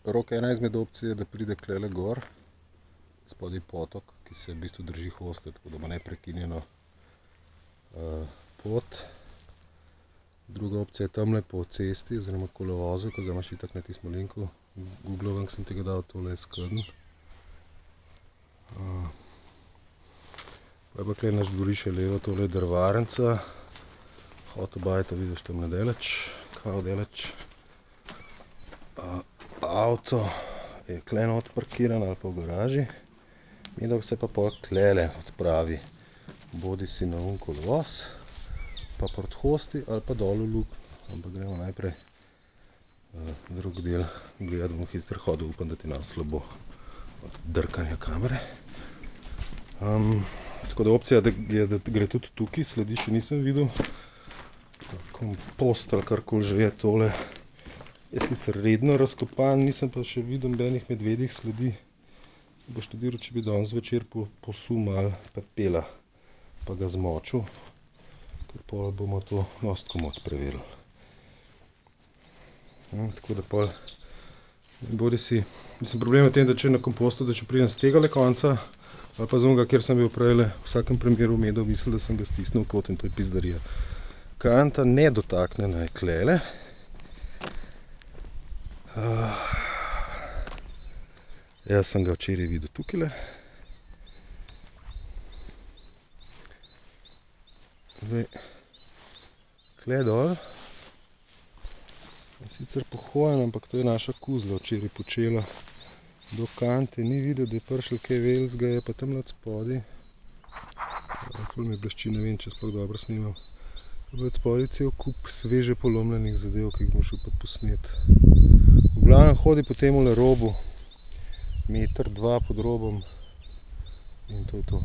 Rok ena izmed opcij je, da pride klele gor, spodaj potok, ki se v bistvu drži hoste, tako da bo neprekinjeno pot. Druga opcija je tamle po cesti, oziroma kolovozu, ki ga imaš itak na tistem linku. Googlovan, ki sem ti ga dal, tole je skrden. Pa je pa klej naš dvorišče levo, tole je drvarnica. Hotobajta vidiš tam nedaleč, kao daleč. Avto je klej not parkiran ali pa v garaži. Midva se pa pol klele odpravi. Bodi si na kolovoz, pa proti hosti ali pa dol v luk. Ampak gremo najprej drug del gledati, bom hitro hodil, upam, da ti nam slabo od drkanja kamere. Tako da opcija je, da gre tudi tukaj, sledi še nisem videl. Kompost ali karkoli že je tole. Je sicer redno razkopan, nisem pa še videl nobenih medvedjih sledi. Bo študiral, če bi danes zvečer posul malo pepela, pa ga zmočil, ker pol bomo to dosti komot preverili. Tako da pol, bodi si, mislim, problem je v tem, da če na kompostu, da če pridem z tegale konca, ali pa z onega, kjer sem bil prejle, v vsakem primeru medel, mislil, da sem ga stisnil v kot in to je pizdarija. Kanta nedotaknjena je klele. Jaz sem ga včeraj videl tukajle. Zdaj, tle dol. Je sicer pohojen, ampak to je naša kuzla včeraj počela. Do kante ni videl, da je prišel kaj velzga, je pa tam nad spodaj. Ful mi blešči, ne vem, če sploh dobro snimam. Od spodaj cel kup sveže polomljenih zadev, ki jih bom šel pa posneti. V glavnem hodi po temule robu, 1,2 metra pod robom in to je to.